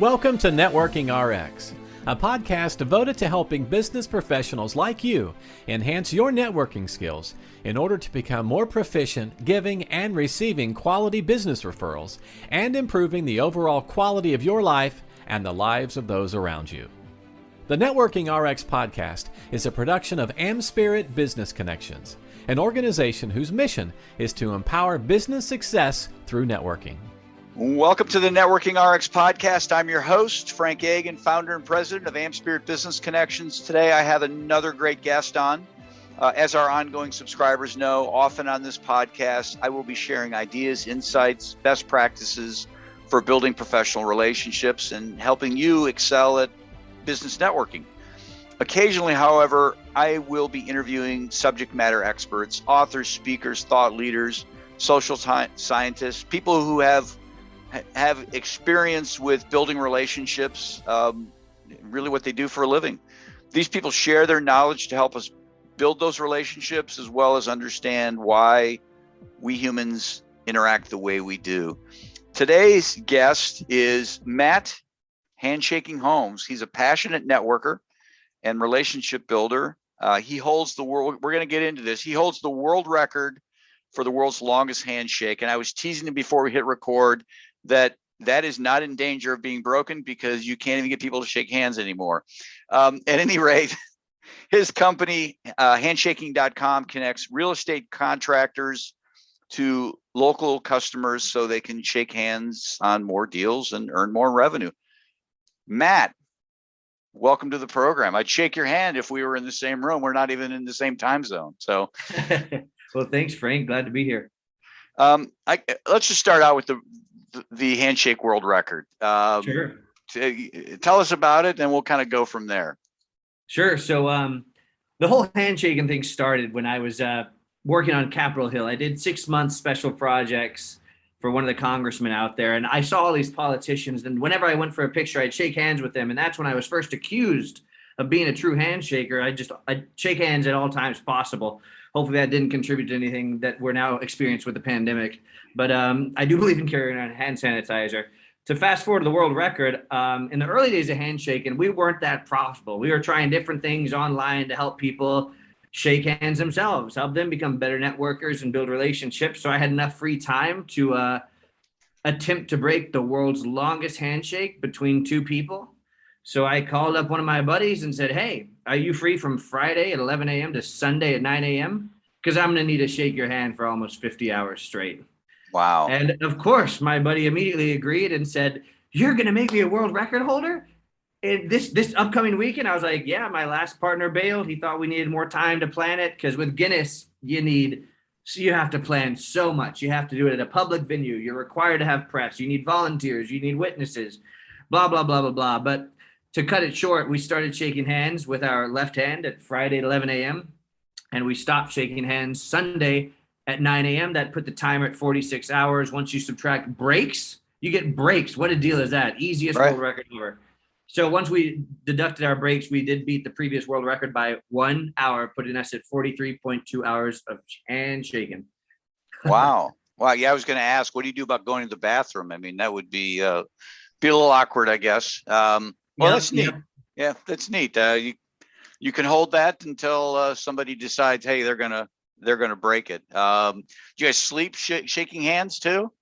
Welcome to Networking RX, a podcast devoted to helping business professionals like you enhance your networking skills in order to become more proficient giving and receiving quality business referrals and improving the overall quality of your life and the lives of those around you. The Networking RX podcast is a production of AmSpirit Business Connections, an organization whose mission is to empower business success through networking. Welcome to the Networking RX podcast. I'm your host, Frank Agan, founder and president of AmSpirit Business Connections. Today, I have another great guest on. As our ongoing subscribers know, often on this podcast, I will be sharing ideas, insights, best practices for building professional relationships and helping you excel at business networking. Occasionally, however, I will be interviewing subject matter experts, authors, speakers, thought leaders, social scientists, people who have experience with building relationships, really what they do for a living. These people share their knowledge to help us build those relationships as well as understand why we humans interact the way we do. Today's guest is Matt Handshaking Holmes. He's a passionate networker and relationship builder. He holds the world, we're going to get into this, he holds the world record for the world's longest handshake. And I was teasing him before we hit record that is not in danger of being broken because you can't even get people to shake hands anymore. At any rate, his company, handshaking.com, connects real estate contractors to local customers so they can shake hands on more deals and earn more revenue. Matt, welcome to the program. I'd shake your hand if we were in the same room. We're not even in the same time zone. So, well, thanks, Frank. Glad to be here. Let's just start out with the handshake world record. Sure. Tell us about it, and we'll kind of go from there. Sure. So the whole handshaking thing started when I was working on Capitol Hill. I did 6 months special projects for one of the congressmen out there, and I saw all these politicians. And whenever I went for a picture, I'd shake hands with them, and that's when I was first accused of being a true handshaker. I'd shake hands at all times possible. Hopefully that didn't contribute to anything that we're now experiencing with the pandemic. But I do believe in carrying on hand sanitizer. To fast forward to the world record, in the early days of handshaking, we weren't that profitable. We were trying different things online to help people shake hands themselves, help them become better networkers and build relationships. So I had enough free time to attempt to break the world's longest handshake between two people. So I called up one of my buddies and said, hey, are you free from Friday at 11 a.m. to Sunday at 9 a.m.? Because I'm going to need to shake your hand for almost 50 hours straight. Wow. And of course, my buddy immediately agreed and said, you're going to make me a world record holder in this upcoming weekend? I was like, yeah, my last partner bailed. He thought we needed more time to plan it because with Guinness, you have to plan so much. You have to do it at a public venue. You're required to have press. You need volunteers. You need witnesses, blah, blah, blah, blah, blah. But to cut it short, we started shaking hands with our left hand at Friday at 11 a.m. And we stopped shaking hands Sunday at 9 a.m. That put the timer at 46 hours. Once you subtract breaks, you get breaks. What a deal is that? Easiest world record ever. So once we deducted our breaks, we did beat the previous world record by 1 hour, putting us at 43.2 hours of handshaking. Wow. Wow. Yeah, I was going to ask, what do you do about going to the bathroom? I mean, that would be a little awkward, I guess. That's neat. Yeah, that's neat. You can hold that until somebody decides, hey, they're gonna break it. Do you guys sleep shaking hands too?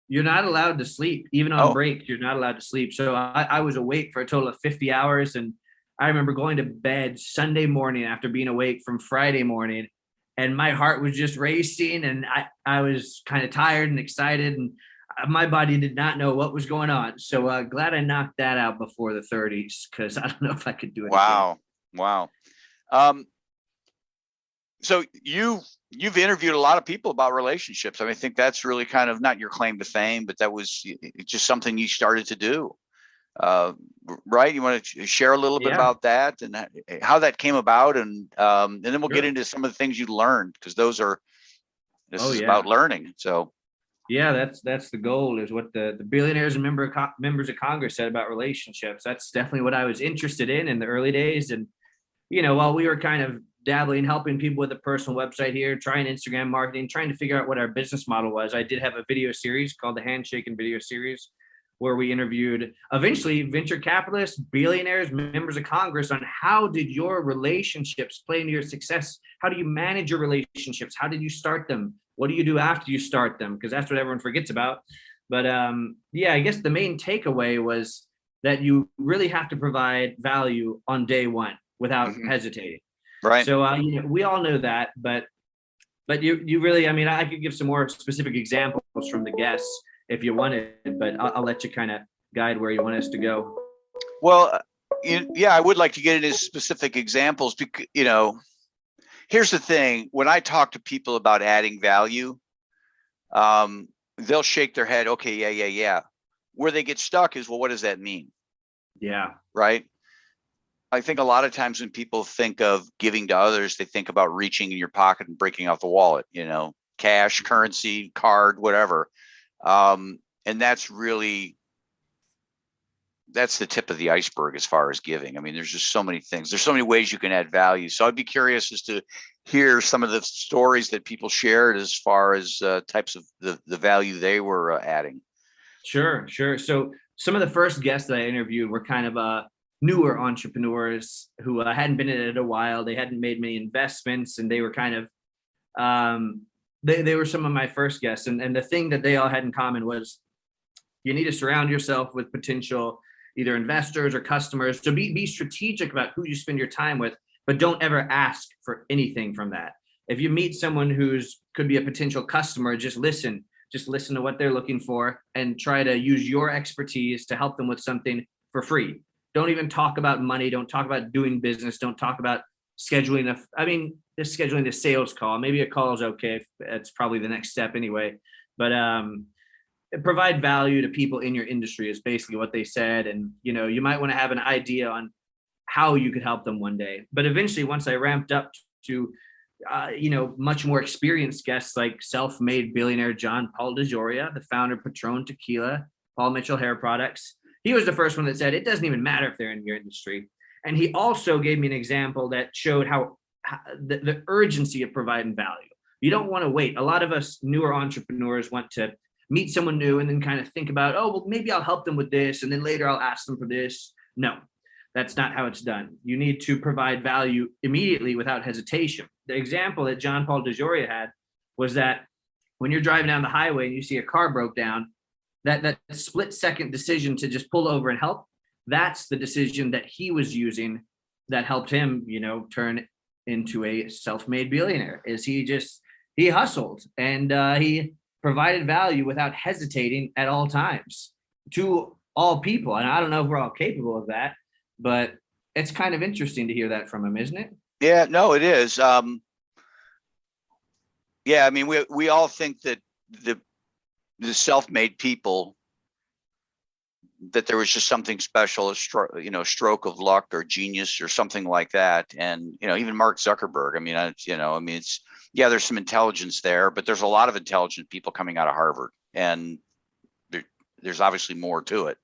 You're not allowed to sleep, even on break. You're not allowed to sleep. So I was awake for a total of 50 hours, and I remember going to bed Sunday morning after being awake from Friday morning, and my heart was just racing, and I was kind of tired and excited, and my body did not know what was going on. So glad I knocked that out before the 30s, because I don't know if I could do it. Wow. So you've interviewed a lot of people about relationships. I mean, I think that's really kind of not your claim to fame, but that was just something you started to do, right? You want to share a little bit about that and how that came about, and then we'll get into some of the things you learned, because this is about learning. So. Yeah, that's the goal, is what the billionaires and members of Congress said about relationships. That's definitely what I was interested in the early days. And, while we were kind of dabbling, helping people with a personal website here, trying Instagram marketing, trying to figure out what our business model was, I did have a video series called the Handshaking Video Series, where we interviewed eventually venture capitalists, billionaires, members of Congress on how did your relationships play into your success? How do you manage your relationships? How did you start them? What do you do after you start them? Because that's what everyone forgets about. But yeah, I guess the main takeaway was that you really have to provide value on day one without hesitating. Right. So we all know that, but you really, I mean, I could give some more specific examples from the guests if you wanted, but I'll let you kind of guide where you want us to go. Well, yeah, I would like to get into specific examples because, here's the thing. When I talk to people about adding value, they'll shake their head. Okay, yeah. Where they get stuck is, well, what does that mean? Yeah. Right. I think a lot of times when people think of giving to others, they think about reaching in your pocket and breaking out the wallet, cash, currency, card, whatever. And that's the tip of the iceberg as far as giving. I mean, there's just so many things. There's so many ways you can add value. So I'd be curious as to hear some of the stories that people shared as far as types of the value they were adding. Sure. So some of the first guests that I interviewed were kind of newer entrepreneurs who hadn't been in it a while. They hadn't made many investments, and they were kind of they were some of my first guests. And the thing that they all had in common was you need to surround yourself with potential either investors or customers. So be strategic about who you spend your time with, but don't ever ask for anything from that. If you meet someone could be a potential customer, just listen to what they're looking for and try to use your expertise to help them with something for free. Don't even talk about money. Don't talk about doing business. Don't talk about scheduling just scheduling the sales call. Maybe a call is okay. That's probably the next step anyway. But provide value to people in your industry is basically what they said. And, you might want to have an idea on how you could help them one day. But eventually, once I ramped up to, much more experienced guests like self-made billionaire John Paul DeJoria, the founder of Patron Tequila, Paul Mitchell Hair Products. He was the first one that said, it doesn't even matter if they're in your industry. And he also gave me an example that showed how the urgency of providing value. You don't want to wait. A lot of us newer entrepreneurs want to meet someone new and then kind of think about, oh, well, maybe I'll help them with this. And then later I'll ask them for this. No, that's not how it's done. You need to provide value immediately without hesitation. The example that John Paul DeJoria had was that when you're driving down the highway and you see a car broke down, that split second decision to just pull over and help, that's the decision that he was using that helped him, turn into a self-made billionaire. He hustled and he provided value without hesitating at all times to all people. And I don't know if we're all capable of that, but it's kind of interesting to hear that from him, isn't it? Yeah, no, it is. Yeah, I mean, we all think that the self-made people, that there was just something special, a stroke of luck or genius or something like that. And, even Mark Zuckerberg, there's some intelligence there, but there's a lot of intelligent people coming out of Harvard, and there's obviously more to it.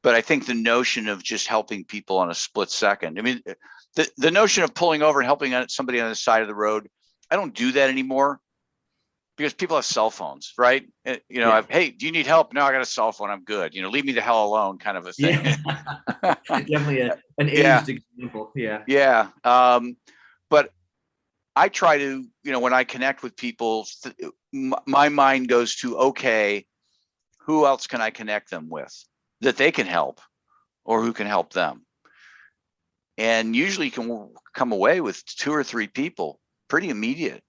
But I think the notion of just helping people on a split second, the notion of pulling over and helping somebody on the side of the road, I don't do that anymore because people have cell phones, right? Yeah. Hey, do you need help? No, I got a cell phone. I'm good. Leave me the hell alone, kind of a thing. Yeah. Definitely an aged example. Yeah. Yeah. But I try to, when I connect with people, my mind goes to, okay, who else can I connect them with that they can help, or who can help them? And usually you can come away with 2 or 3 people pretty immediate,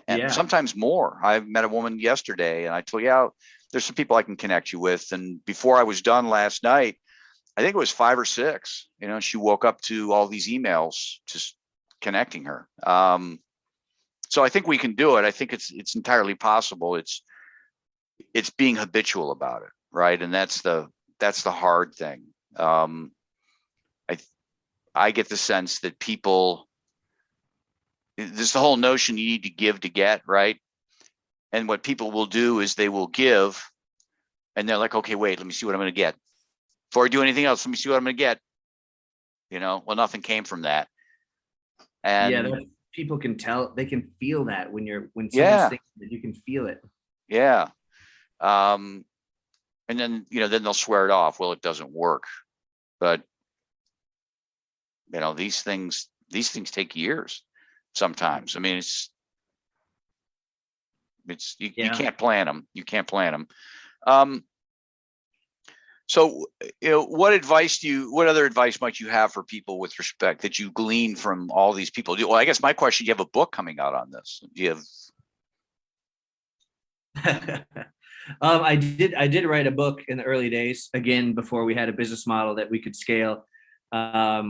and sometimes more. I met a woman yesterday and I told you, there's some people I can connect you with. And before I was done last night, I think it was 5 or 6, she woke up to all these emails just connecting her. So I think we can do it. I think it's entirely possible. It's being habitual about it. Right. And that's the hard thing. I get the sense that people, there's the whole notion you need to give to get, right? And what people will do is they will give, and they're like, okay, wait, let me see what I'm going to get. Before I do anything else, let me see what I'm going to get. Well, nothing came from that. And people can tell, they can feel that when someone's thinking that, you can feel it. Yeah. And then, then they'll swear it off. Well, it doesn't work. But, these things take years sometimes. I mean, you can't plan them. You can't plan them. So, what other advice might you have for people with respect that you glean from all these people? Well, I guess my question, do you have a book coming out on this? Do you have? I did write a book in the early days, again, before we had a business model that we could scale,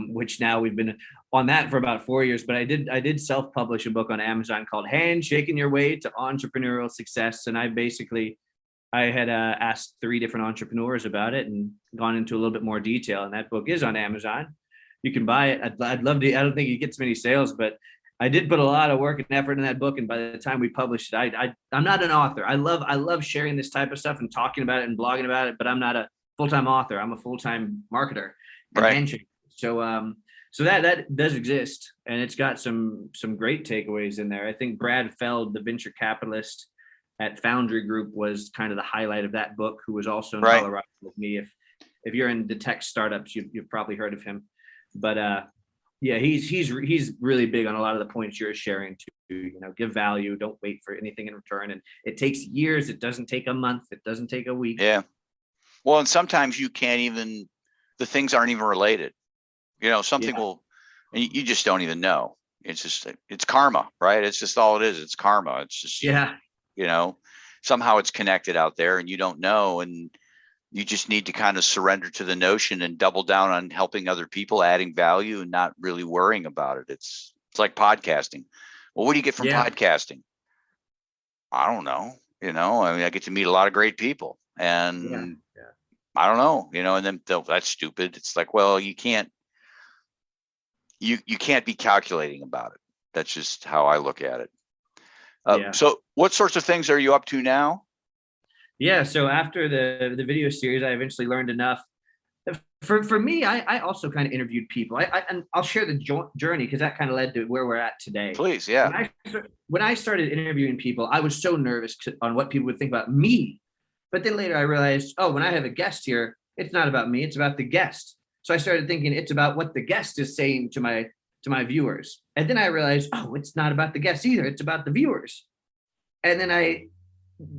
which now we've been on that for about 4 years. But I did self-publish a book on Amazon called Handshaking Your Way to Entrepreneurial Success. And I had asked 3 different entrepreneurs about it and gone into a little bit more detail. And that book is on Amazon. You can buy it. I'd love to. I don't think it gets many sales, but I did put a lot of work and effort in that book. And by the time we published it, I'm not an author. I love sharing this type of stuff and talking about it and blogging about it, but I'm not a full-time author. I'm a full-time marketer. Right. So that does exist, and it's got some great takeaways in there. I think Brad Feld, the venture capitalist at Foundry Group, was kind of the highlight of that book, who was also in Colorado with me. If you're in the tech startups, you've probably heard of him. But yeah, he's really big on a lot of the points you're sharing to, give value, don't wait for anything in return. And it takes years. It doesn't take a month. It doesn't take a week. Yeah. Well, and sometimes you can't even, the things aren't even related. Something will, and you just don't even know. It's karma, right? It's just all it is. It's karma. It's just, somehow it's connected out there and you don't know. And you just need to kind of surrender to the notion and double down on helping other people, adding value, and not really worrying about it. It's like podcasting. Well, what do you get from podcasting? I don't know. I mean, I get to meet a lot of great people, and I don't know, and then that's stupid. It's like, well, you can't be calculating about it. That's just how I look at it. So what sorts of things are you up to now? Yeah. So after the video series, I eventually learned enough. For me, I also kind of interviewed people. And I'll share the journey, because that kind of led to where we're at today. Please. Yeah. When I started interviewing people, I was so nervous on what people would think about me. But then later I realized, when I have a guest here, it's not about me, it's about the guest. So I started thinking it's about what the guest is saying to my viewers. And then I realized, it's not about the guest either, it's about the viewers. And then I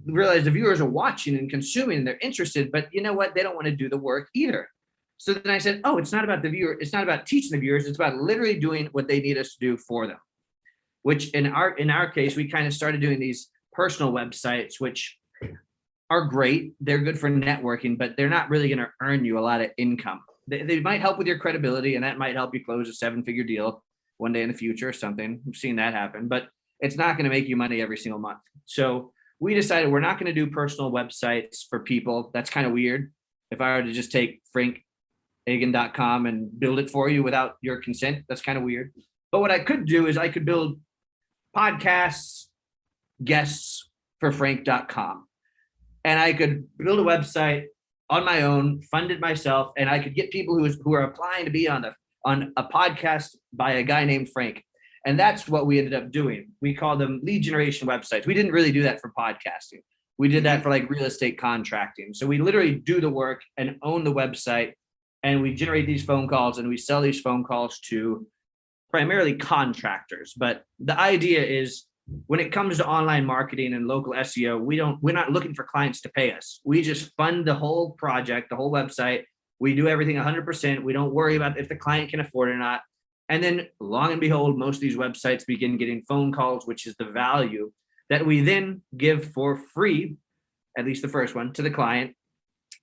realized the viewers are watching and consuming and they're interested, but you know what? They don't want to do the work either. So then I said, it's not about the viewer. It's not about teaching the viewers. It's about literally doing what they need us to do for them, which in our case, we kind of started doing these personal websites, which are great. They're good for networking, but they're not really going to earn you a lot of income. They might help with your credibility, and that might help you close a 7-figure deal one day in the future or something. We've seen that happen, but it's not going to make you money every single month. So we decided we're not going to do personal websites for people. That's kind of weird. If I were to just take frankagan.com and build it for you without your consent, that's kind of weird. But what I could do is I could build podcasts, guests for frank.com. And I could build a website on my own, fund it myself, and I could get people who are applying to be on a podcast by a guy named Frank. And that's what we ended up doing. We call them lead generation websites. We didn't really do that for podcasting. We did that for like real estate contracting. So we literally do the work and own the website, and we generate these phone calls and we sell these phone calls to primarily contractors. But the idea is, when it comes to online marketing and local SEO, we're not looking for clients to pay us. We just fund the whole project, the whole website. We do everything 100%. We don't worry about if the client can afford it or not. And then long and behold, most of these websites begin getting phone calls, which is the value that we then give for free, at least the first one, to the client.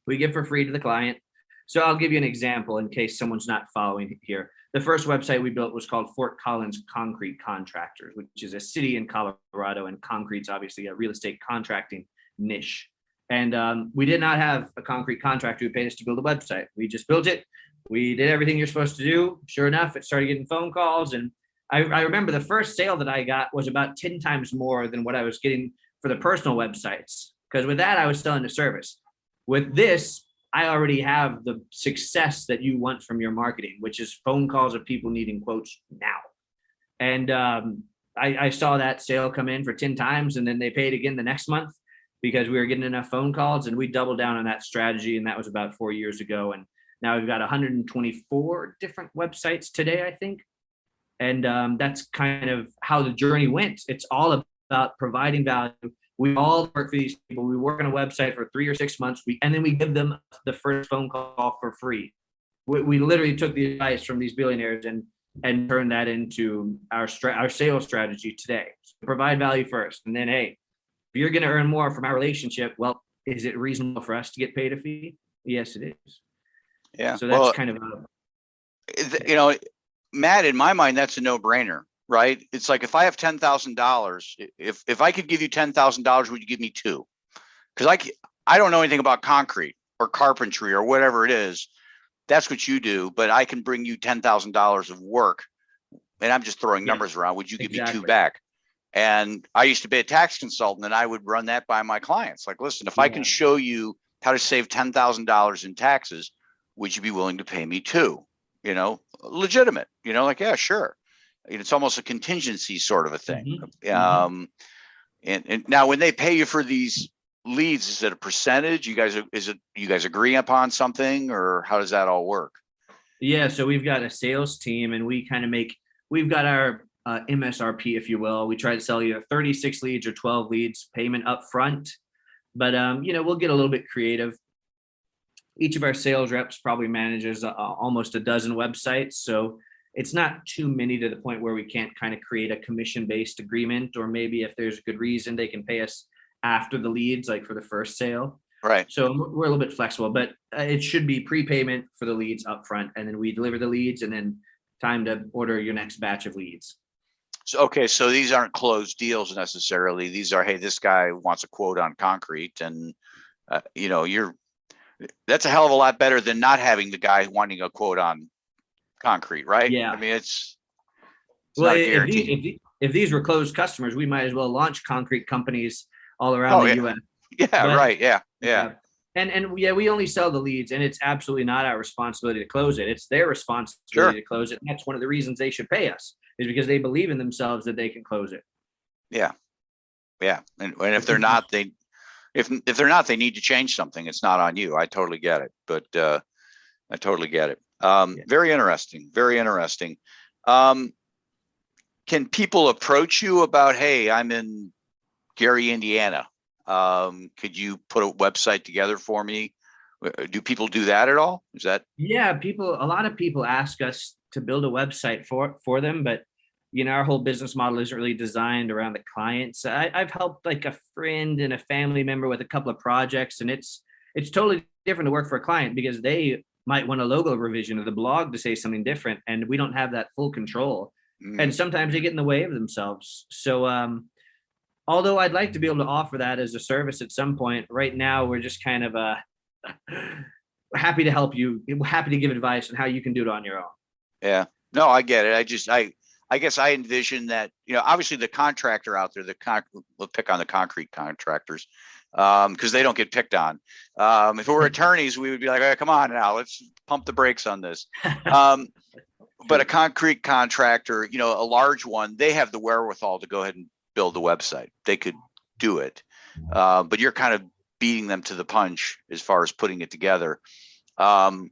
We give for free to the client. So I'll give you an example in case someone's not following here. The first website we built was called Fort Collins Concrete Contractors, which is a city in Colorado, and concrete's obviously a real estate contracting niche. And we did not have a concrete contractor who paid us to build a website. We just built it. We did everything you're supposed to do. Sure enough, it started getting phone calls. And I remember the first sale that I got was about 10 times more than what I was getting for the personal websites. Because with that, I was selling the service. With this, I already have the success that you want from your marketing, which is phone calls of people needing quotes now. And I saw that sale come in for 10 times, and then they paid again the next month. because we were getting enough phone calls, and we doubled down on that strategy. And that was about 4 years ago. And now we've got 124 different websites today, I think. And that's kind of how the journey went. It's all about providing value. We all work for these people. We work on a website for 3 or 6 months, and then we give them the first phone call for free. We literally took the advice from these billionaires and turned that into our sales strategy today. So provide value first, and then, hey, if you're going to earn more from our relationship, well, is it reasonable for us to get paid a fee? Yes, it is. Yeah. So that's kind of Matt, in my mind, that's a no-brainer, right? It's like, if I have $10,000, if I could give you $10,000, would you give me two? Because I don't know anything about concrete or carpentry or whatever it is. That's what you do, but I can bring you $10,000 of work, and I'm just throwing numbers around. Would you give me two back? And I used to be a tax consultant, and I would run that by my clients. Like, listen, if I can show you how to save $10,000 in taxes, would you be willing to pay me two? Legitimate, like, yeah, sure. It's almost a contingency sort of a thing. And now when they pay you for these leads, is it a percentage? You guys agree upon something, or how does that all work? Yeah. So we've got a sales team, and we've got our MSRP, if you will. We try to sell you 36 leads or 12 leads, payment up front. But, we'll get a little bit creative. Each of our sales reps probably manages almost a dozen websites. So it's not too many to the point where we can't kind of create a commission-based agreement, or maybe if there's a good reason, they can pay us after the leads, like for the first sale. Right. So we're a little bit flexible, but it should be prepayment for the leads up front, and then we deliver the leads, and then time to order your next batch of leads. So these aren't closed deals necessarily. These are, hey, this guy wants a quote on concrete, and that's a hell of a lot better than not having the guy wanting a quote on concrete, right? Yeah. I mean, it's well, not a guarantee. If these were closed customers, we might as well launch concrete companies all around the U.S. Yeah, right. Yeah. And we only sell the leads, and it's absolutely not our responsibility to close it. It's their responsibility to close it. And that's one of the reasons they should pay us, is because they believe in themselves that they can close it. Yeah. And if they're not, if they're not, they need to change something. It's not on you. I totally get it. But I totally get it. Very interesting. Very interesting. Can people approach you about, hey, I'm in Gary, Indiana. Could you put a website together for me? Do people do that at all? Is that? Yeah, a lot of people ask us to build a website for them, but our whole business model isn't really designed around the clients. I've helped like a friend and a family member with a couple of projects, and it's totally different to work for a client, because they might want a logo revision of the blog to say something different, and we don't have that full control. And sometimes they get in the way of themselves. So although I'd like to be able to offer that as a service at some point, right now we're just kind of happy to help you, happy to give advice on how you can do it on your own. Yeah, no, I get it. I guess I envision that, obviously the contractor out there, we'll pick on the concrete contractors, because they don't get picked on. If it were attorneys, we would be like, oh, come on now, let's pump the brakes on this. But a concrete contractor, a large one, they have the wherewithal to go ahead and build the website. They could do it. But you're kind of beating them to the punch as far as putting it together. But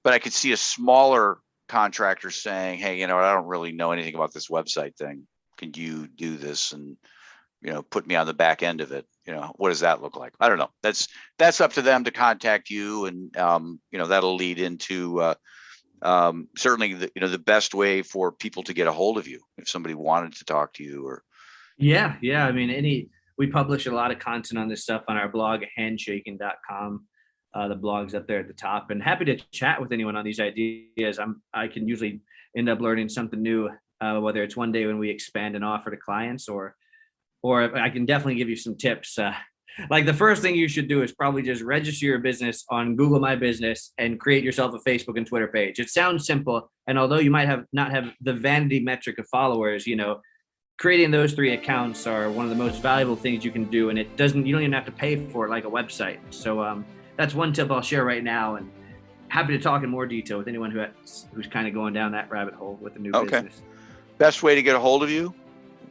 I could see a smaller contractor saying, hey, I don't really know anything about this website thing. Can you do this and, put me on the back end of it? What does that look like? I don't know. That's up to them to contact you. And, that'll lead into certainly the best way for people to get a hold of you if somebody wanted to talk to you. Or yeah. I mean, we publish a lot of content on this stuff on our blog, handshaking.com. The blog's up there at the top, and happy to chat with anyone on these ideas. I can usually end up learning something new, whether it's one day when we expand an offer to clients, or I can definitely give you some tips. Like the first thing you should do is probably just register your business on Google My Business and create yourself a Facebook and Twitter page. It sounds simple, and although you might not have the vanity metric of followers, creating those 3 accounts are one of the most valuable things you can do, and you don't even have to pay for it like a website. So that's one tip I'll share right now, and happy to talk in more detail with anyone who's kind of going down that rabbit hole with a new business. Best way to get a hold of you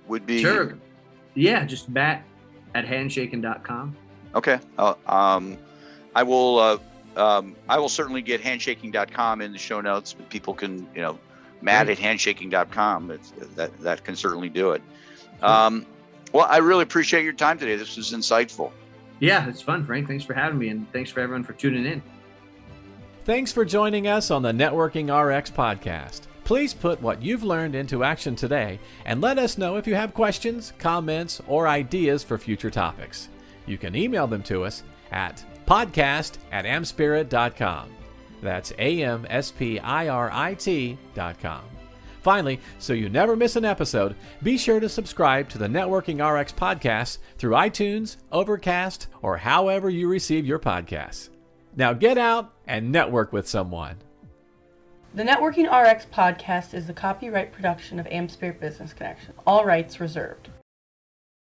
would be? Sure. Yeah, just Matt at handshaking.com. Okay. I will certainly get handshaking.com in the show notes, but people can, Matt at handshaking.com. That can certainly do it. Well, I really appreciate your time today. This was insightful. Yeah, it's fun, Frank. Thanks for having me, and thanks for everyone for tuning in. Thanks for joining us on the Networking RX podcast. Please put what you've learned into action today and let us know if you have questions, comments, or ideas for future topics. You can email them to us at podcast@amspirit.com. That's AMSPIRIT.com. Finally, so you never miss an episode, be sure to subscribe to the Networking RX podcast through iTunes, Overcast, or however you receive your podcasts. Now get out and network with someone. The Networking RX podcast is the copyright production of AmSpirit Business Connection. All rights reserved.